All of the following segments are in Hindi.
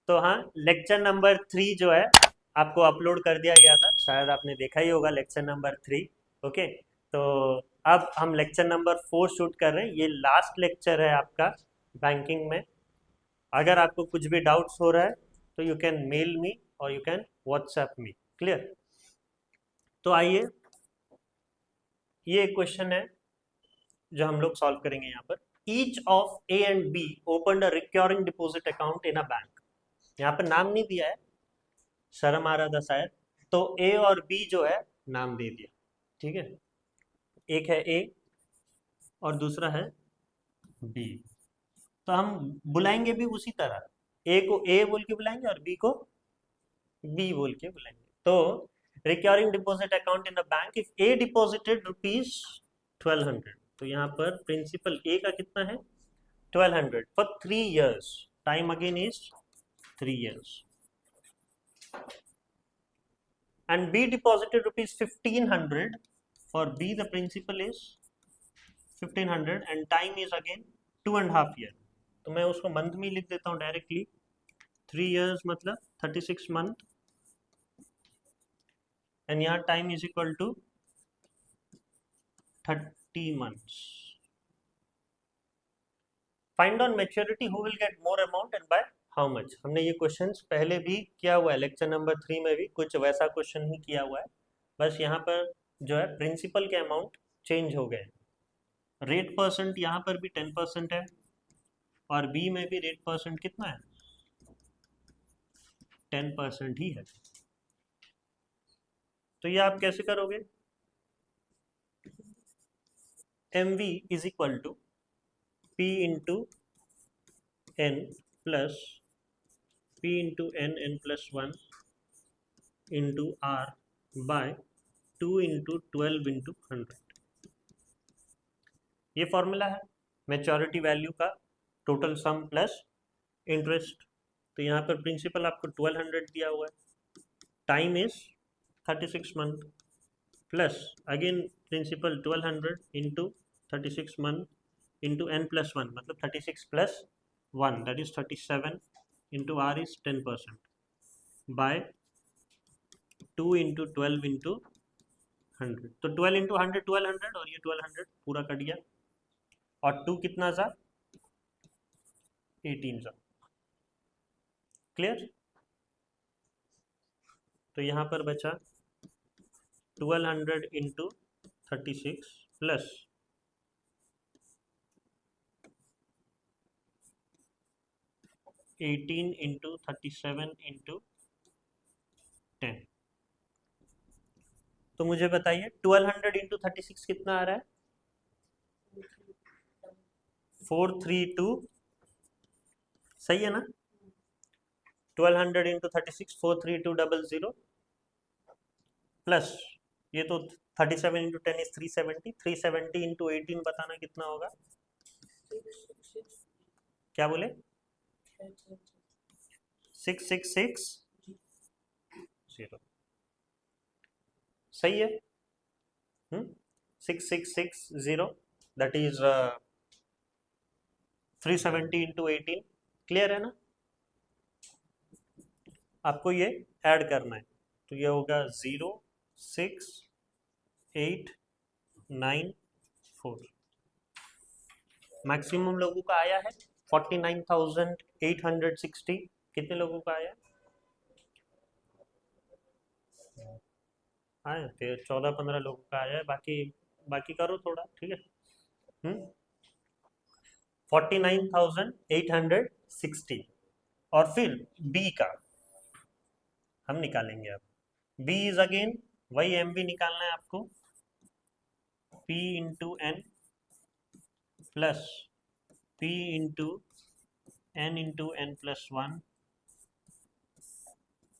तो हाँ, लेक्चर नंबर 3 जो है आपको अपलोड कर दिया गया था, शायद आपने देखा ही होगा लेक्चर नंबर 3। ओके, तो अब हम लेक्चर नंबर 4 शूट कर रहे हैं। ये लास्ट लेक्चर है आपका बैंकिंग में। अगर आपको कुछ भी डाउट्स हो रहा है तो यू कैन मेल मी और you can WhatsApp me. Clear? तो आइए, ये क्वेश्चन है जो हम लोग सॉल्व करेंगे यहाँ पर। Each of A and be open a recurring deposit account in a bank. यहाँ पर नाम नहीं दिया है, शर्म आ रहा था शायद, तो ए और बी जो है नाम दे दिया। ठीक है, एक है ए और दूसरा है बी। तो हम बुलाएंगे भी उसी तरह, ए को ए बोल के बुलाएंगे और बी को बी बोल के बुलाएंगे। तो recurring deposit account in a bank, if A deposited rupees 1200, तो यहाँ पर प्रिंसिपल ए का कितना है 1200 for 3 years। Time again is 3 years। And B deposited rupees 1500, for B the principal is 1500 and time is again 2.5 year। तो मैं उसको मंथ में लिख देता हूँ डायरेक्टली। 3 years मतलब 36 month, एंड यहाँ time is equal to 30 months। Find on maturity who will get more amount and by how much. हमने ये क्वेश्चंस पहले भी किया हुआ है, लेक्चर नंबर 3 में भी कुछ वैसा क्वेश्चन ही किया हुआ है, बस यहाँ पर जो है प्रिंसिपल के अमाउंट चेंज हो गए। रेट परसेंट यहाँ पर भी 10% है और बी में भी रेट परसेंट कितना है 10% ही है। तो ये आप कैसे करोगे? M V is equal to P into N plus P into N plus 1 into R by 2 into 12 into 100। ये फॉर्मूला है मेच्योरिटी वैल्यू का, टोटल सम प्लस इंटरेस्ट। तो यहाँ पर प्रिंसिपल आपको 1200 दिया हुआ है, time is 36 month, plus again principal 1200 into 36 month into n plus 1 मतलब 36 plus 1 that is 37 into r is 10% by 2 into 12 into 100। तो 12 इंटू 100 1200 और ये 1200 पूरा कट गया, और 2 कितना सा 18 सा। क्लियर? तो यहाँ पर बचा 1200 इंटू 36 प्लस 18 इंटू 37 इंटू 10। तो मुझे बताइए 1200 इंटू 36 कितना आ रहा है 432। सही है ना? 1200 इंटू 36 43200 प्लस ये तो 37 इंटू 10 इज 370। 370 इंटू 18 बताना कितना होगा? क्या बोले? 6660। सही है। 6660 दैट इज 370 इंटू 18। क्लियर है ना? आपको ये ऐड करना है, तो ये होगा 06894। मैक्सिमम लोगों का आया है 49,860। कितने लोगों का आया? आया फिर 14-15 लोगों का आया है, बाकी बाकी करो थोड़ा। ठीक है, 49,860। और फिर बी का हम निकालेंगे। अब बी इज अगेन वही एम बी निकालना है आपको, P into N plus P into N plus 1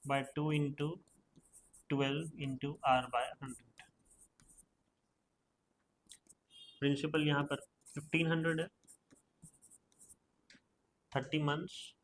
by 2 into 12 into R by 100। Principal यहाँ पर 1500 है, 30 months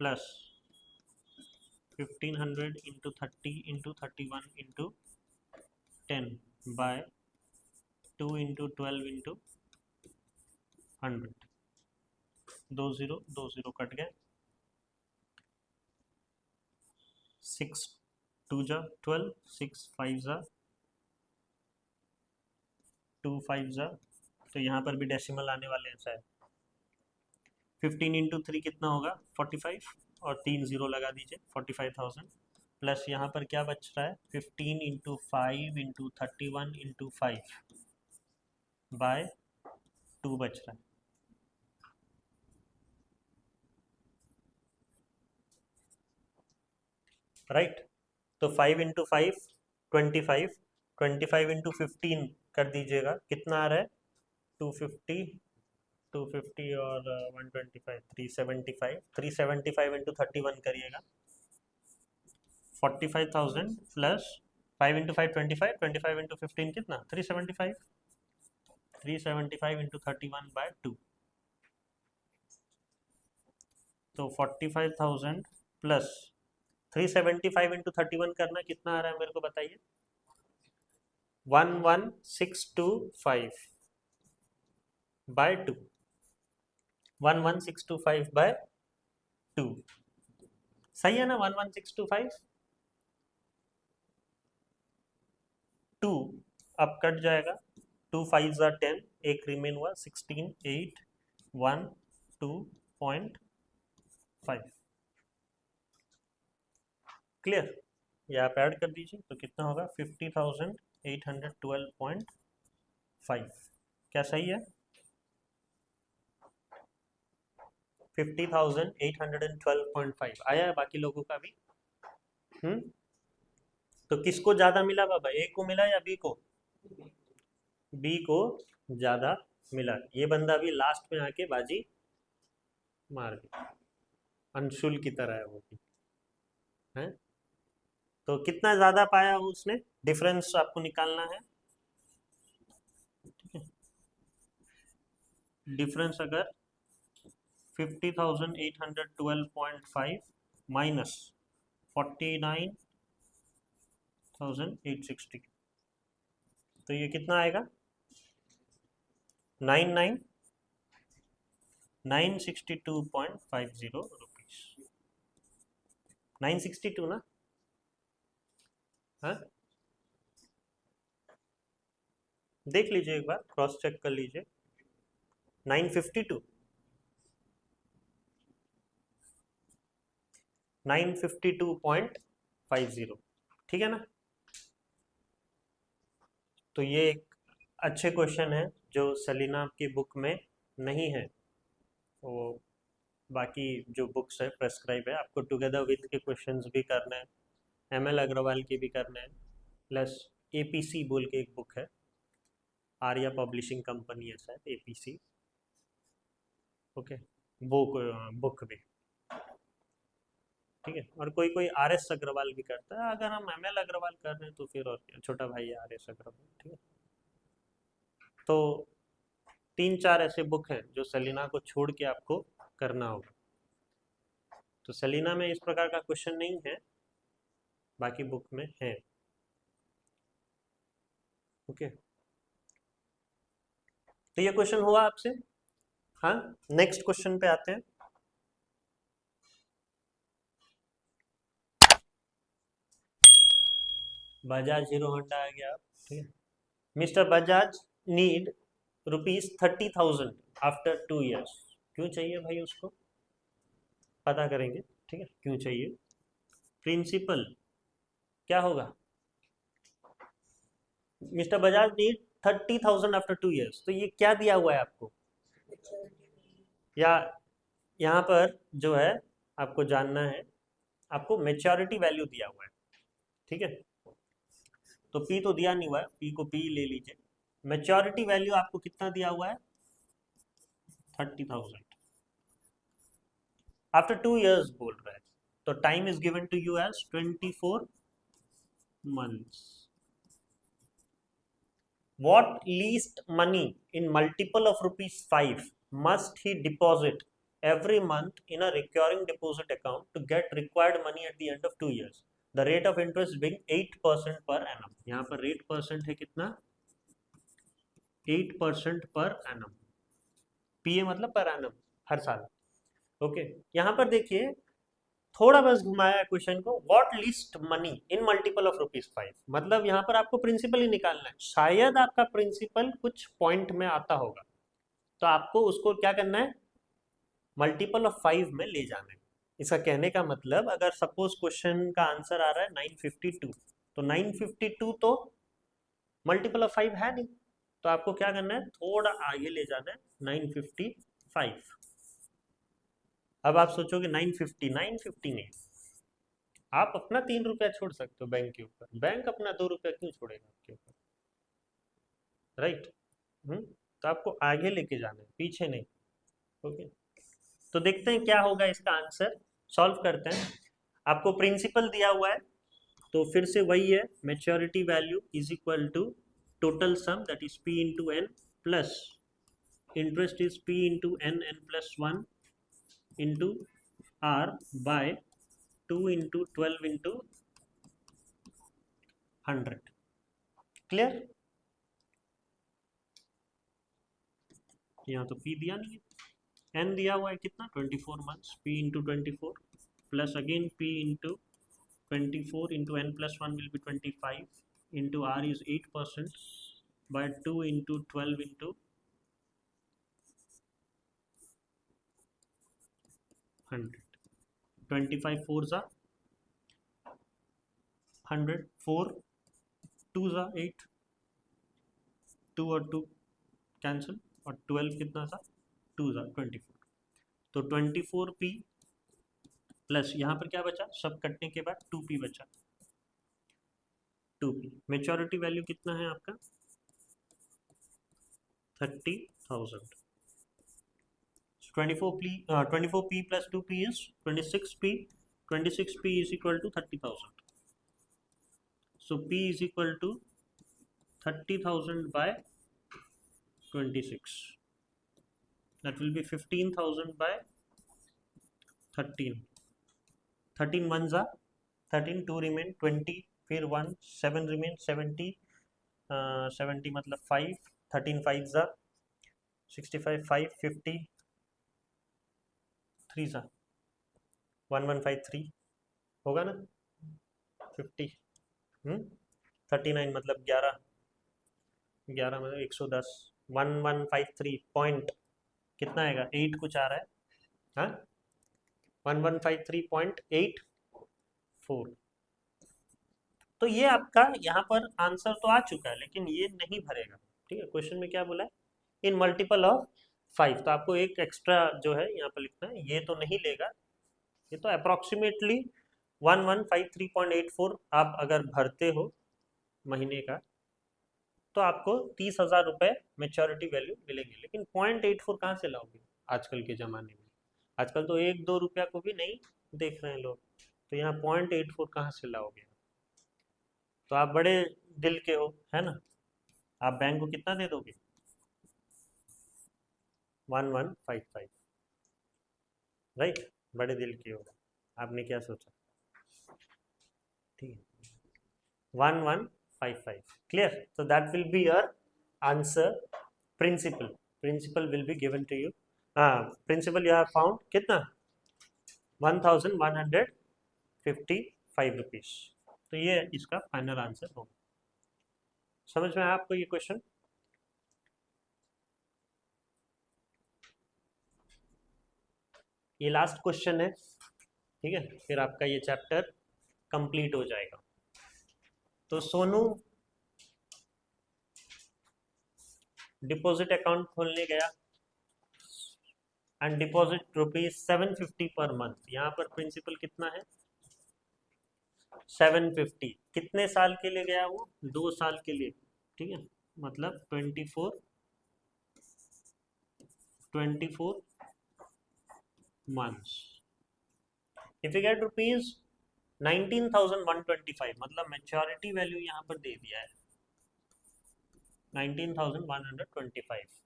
plus 1500 into 30 into 31 into 10 by 2 into 12 into 100। 20 20 cut गए, 6 2 जा 12, 6 5 जा 2 5 जा, तो यहाँ पर भी डेसिमल आने वाले हैं शायद। 15 इंटू 3 कितना होगा 45, और 3 जीरो लगा दीजिए 45,000, प्लस यहाँ पर क्या बच रहा है 15 इंटू 5 इंटू 31 इंटू 5 बाय 2 बच रहा है। राइट तो 5 इंटू 5 25, 25 इंटू 15 कर दीजिएगा, कितना आ रहा है 250, 250 और 125 375, 375 इंटू 31 करिएगा 45,000 प्लस 5 इंटू 5 25, 25 इंटू 15 कितना 375, 375 इंटू 31 बाय 2, तो 45,000 प्लस 375 इंटू 31 करना कितना आ रहा है मेरे को बताइए 11625 बाय 2, 11625 बाय 2, सही है ना 11625। 2 अब कट जाएगा, 2 5 ज़ा 10, एक रिमेन हुआ 16 8 1 2.5, क्लियर। ये आप ऐड कर दीजिए तो कितना होगा 50,812.5, क्या सही है 50,812.5 आया है बाकी लोगों का भी। तो किसको ज्यादा मिला बाबा, ए को मिला या बी को, बी को ज्यादा मिला। ये बंदा भी लास्ट में आके बाजी मार गया, अंशुल की तरह है वो भी है। तो कितना ज्यादा पाया उसने, डिफरेंस आपको निकालना है, ठीक है। डिफरेंस अगर 50,812.5 माइनस 49,860, तो ये कितना आएगा 9,962.50 रुपीज, 962 ना, हाँ देख लीजिए एक बार, क्रॉस चेक कर लीजिए 952, 952.50, ठीक है ना। तो ये एक अच्छे क्वेश्चन है जो सेलिना की बुक में नहीं है, वो बाकी जो बुक्स है प्रेस्क्राइब है, आपको टुगेदर विथ के क्वेश्चंस भी करने हैं, एमएल अग्रवाल के भी करने हैं, प्लस एपीसी बोल के एक बुक है, आर्या पब्लिशिंग कंपनी है शायद एपीसी, ओके, वो बुक भी, ठीक है। और कोई कोई आर एस अग्रवाल भी करता है, अगर हम एमएल अग्रवाल कर रहे हैं तो फिर और क्या, छोटा भाई है आर एस अग्रवाल, ठीक है। तो 3-4 ऐसे बुक हैं जो सेलिना को छोड़ के आपको करना होगा। तो सेलिना में इस प्रकार का क्वेश्चन नहीं है, बाकी बुक में है, ओके। तो ये क्वेश्चन हुआ आपसे, हाँ नेक्स्ट क्वेश्चन पे आते हैं। बजाज हीरो होंडा आ गया, ठीक है। Mister Bajaj need ₹30,000 after 2 years, क्यों चाहिए भाई उसको, पता करेंगे, ठीक है, क्यों चाहिए। प्रिंसिपल क्या होगा, mister Bajaj need 30,000 after 2 years, तो ये क्या दिया हुआ है आपको, या यहाँ पर जो है आपको जानना है, आपको मेच्योरिटी वैल्यू दिया हुआ है, ठीक है। तो पी तो दिया नहीं हुआ है, पी को पी ले लीजिए, मेच्योरिटी वैल्यू आपको कितना दिया हुआ है 30,000 आफ्टर 2 years बोल रहा है, तो time is given to you as 24 months। What least money in multiple of ₹5 must he deposit every month in a recurring deposit account to get required money at the end of 2 years? The rate of interest being 8% per annum। यहाँ पर रेट परसेंट है कितना 8% पर annum, पीए मतलब पर annum, हर साल, ओके। यहाँ पर देखिए थोड़ा बस घुमाया है क्वेश्चन को, what least money in multiple of ₹5, मतलब यहाँ पर आपको प्रिंसिपल ही निकालना है, शायद आपका प्रिंसिपल कुछ पॉइंट में आता होगा, तो आपको उसको क्या करना है, मल्टीपल ऑफ 5 में ले जाना है। इसका कहने का मतलब अगर सपोज क्वेश्चन का आंसर आ रहा है 952, तो 952 तो मल्टीपल ऑफ 5 है नहीं, तो आपको क्या करना है, थोड़ा आगे ले जाना है 955। अब आप सोचोगे 950 नहीं, आप अपना ₹3 छोड़ सकते हो बैंक के ऊपर, बैंक अपना ₹2 क्यों छोड़ेगा आपके ऊपर, राइट। तो आपको आगे लेके जाना है, पीछे नहीं। ओके, तो देखते हैं क्या होगा इसका आंसर, सॉल्व करते हैं। आपको प्रिंसिपल दिया हुआ है, तो फिर से वही है, maturity value is equal to total sum that is P into N plus interest is P into N N plus 1 into R by 2 into 12 into 100। Clear? यहाँ तो पी दिया नहीं है, एन दिया हुआ है कितना, 24 months, P into 24 plus again P into 24 into N plus 1 will be 25 into R is 8% by 2 into 12 into 100, 25 4s are 100, 4 2s are 8, 2 और 2 कैंसिल, और 12 कितना था, 2s are 24, तो 24p प्लस यहाँ पर क्या बचा, सब कटने के बाद 2p बचा, 2p। मेच्योरिटी वैल्यू कितना है आपका, 30,000। 24p plus 2p is 26p, 26p is equal to 30,000, so p is equal to 30,000 by 26, that will be 15,000 by 13, 13 ones are 13, 2 remain 20, फिर 1 7 remain 70, 70 मतलब 5, 13 5s are 65, 5 50, 3s are 1153 होगा ना, 50 39 मतलब 11, 11 मतलब 110, 1153 पॉइंट कितना आएगा, 8 कुछ आ रहा है, हाँ 1153.84। तो ये आपका यहाँ पर आंसर तो आ चुका है, लेकिन ये नहीं भरेगा, ठीक है। क्वेश्चन में क्या बोला है, इन मल्टीपल ऑफ 5, तो आपको एक एक्स्ट्रा जो है यहाँ पर लिखना है, ये तो नहीं लेगा, ये तो अप्रोक्सीमेटली 1153.84 आप अगर भरते हो महीने का, तो आपको 30,000 रुपये मेच्योरिटी वैल्यू मिलेंगे, लेकिन 0.84 कहाँ से लाओगे आजकल के ज़माने में, आजकल तो 1-2 रुपया को भी नहीं देख रहे हैं लोग, तो यहाँ 0.84 कहाँ से लाओगे, तो आप बड़े दिल के हो, है ना, आप बैंक को कितना दे दोगे, 1155, राइट, बड़े दिल के हो, आपने क्या सोचा, ठीक है, 1155, clear, so that will be your answer, principal will be given to you, principal you have found कितना, 1155 रुपीज, तो ये इसका फाइनल आंसर होगा। समझ में आया आपको ये क्वेश्चन, ये लास्ट क्वेश्चन है, ठीक है, फिर आपका ये चैप्टर कंप्लीट हो जाएगा। तो सोनू डिपॉजिट अकाउंट खोलने गया एंड डिपॉजिट ₹750 पर मंथ, यहाँ पर प्रिंसिपल कितना है, 750, कितने साल के लिए गया वो, 2 साल के लिए, ठीक है, मतलब 24 months, if you get ₹19,125, मतलब मेच्योरिटी वैल्यू यहाँ पर दे दिया है 19,125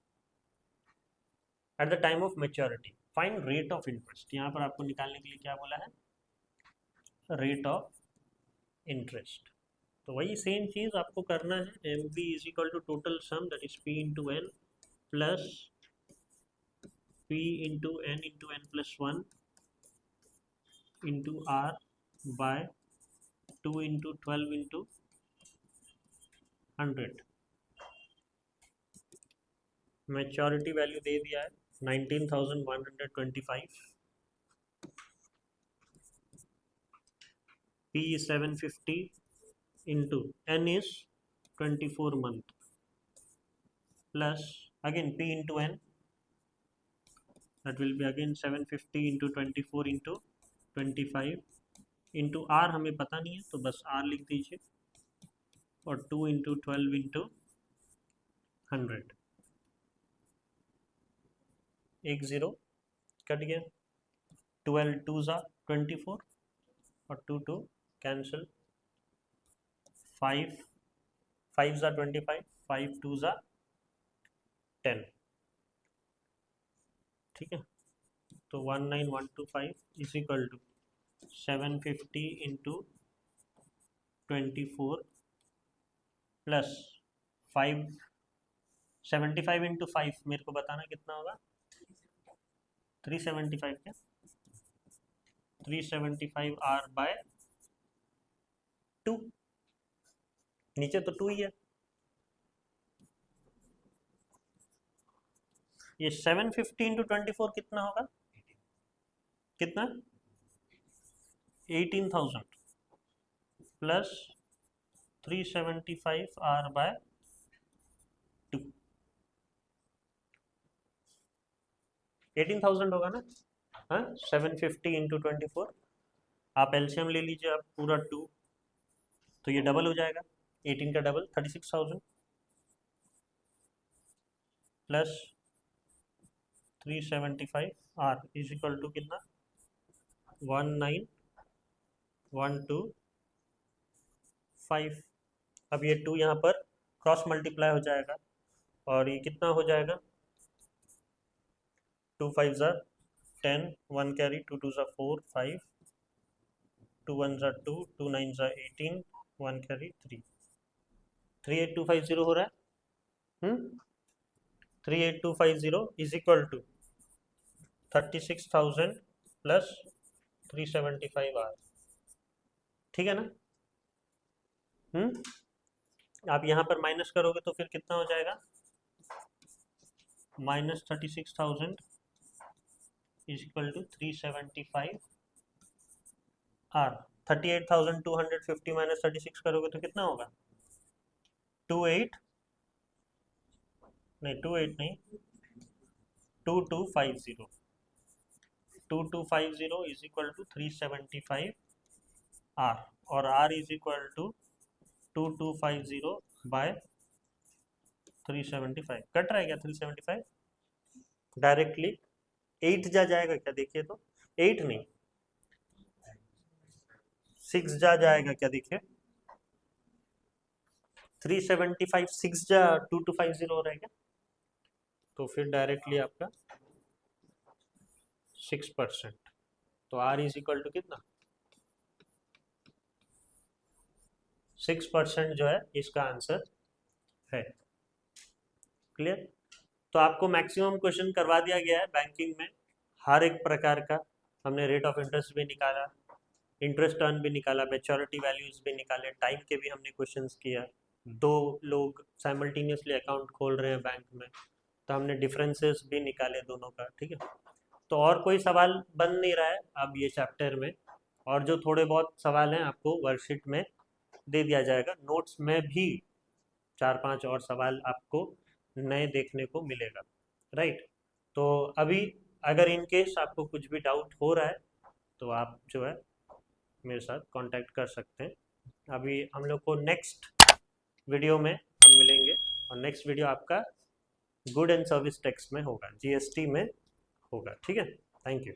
at the time of maturity, find rate of interest, यहाँ पर आपको निकालने के लिए क्या बोला है, रेट ऑफ इंटरेस्ट, तो वही सेम चीज आपको करना है, M P is equal to total sum that is P into N plus P into N plus 1 into R by 2 into 12 into 100। Maturity value दे दिया है 19,125। P is 750 into N is 24 month plus again P into N, that will be again 750 into 24 into 25 into R हमें पता नहीं है तो बस R लिख दीजिए और 2 into 12 into 100। एक ज़ीरो कट गया, 12 2 ज़ा 24 और 2 2 कैंसिल, 5 5 ज़ा 25, 5 2 ज़ा 10। ठीक है, तो 19125 is equal to 750 into 24 plus 575 into 5 मेरे को बताना कितना होगा, 375 क्या, 375 R बाय 2, नीचे तो 2 ही है। ये 750 इंटू 24 कितना होगा, कितना, 18,000 प्लस 375 R बाय 2, 18,000 होगा ना। हाँ, 750 इंटू 24, आप एलसीएम ले लीजिए, आप पूरा 2, तो ये डबल हो जाएगा, 18 का double 36,000 plus 375 R is equal to कितना, 19125। अब ये 2 यहाँ पर क्रॉस मल्टीप्लाई हो जाएगा और ये कितना हो जाएगा, 2 5 ज़ा 10, 1 कैरी, 2 2 ज़ा 4 5, 2 1 ज़ा 2, 2 9 ज़ा 18, 1 कैरी 3, 38250 हो रहा है। 38250 is equal to 36,000 plus 375 R। ठीक है ना। आप यहाँ पर माइनस करोगे तो फिर कितना हो जाएगा, minus 36,000 is equal to 375 R। 38,250 minus 36 करोगे तो कितना होगा, 28 नहीं 28 नहीं 2250, 2250 इज इक्वल टू 375 R और R is equal to 2250 by 375। Cut रहा है क्या 375, डायरेक्टली 8 जा जाएगा क्या, देखिए तो 8 नहीं 6 जा जाएगा क्या, देखिए 375 6 जा 2250 हो रहा है क्या, तो फिर डायरेक्टली आपका 6%, तो R इज इक्वल टू कितना, 6% जो है इसका आंसर है। क्लियर। तो आपको मैक्सिमम क्वेश्चन करवा दिया गया है बैंकिंग में, हर एक प्रकार का हमने रेट ऑफ इंटरेस्ट भी निकाला, इंटरेस्ट अर्न भी निकाला, मैच्योरिटी वैल्यूज भी निकाले, टाइम के भी हमने क्वेश्चंस किया, 2 लोग साइमल्टेनियसली अकाउंट खोल रहे हैं बैंक में तो हमने डिफरेंसेस भी निकाले दोनों का। ठीक है, तो और कोई सवाल बन नहीं रहा है अब ये चैप्टर में, और जो थोड़े बहुत सवाल हैं आपको वर्कशीट में दे दिया जाएगा, नोट्स में भी 4-5 और सवाल आपको नए देखने को मिलेगा। राइट, तो अभी अगर इन केस आपको कुछ भी डाउट हो रहा है तो आप जो है मेरे साथ कांटेक्ट कर सकते हैं। अभी हम लोग को नेक्स्ट वीडियो में हम मिलेंगे और नेक्स्ट वीडियो आपका गुड एंड सर्विस टैक्स में होगा, जीएसटी में होगा। ठीक है, थैंक यू।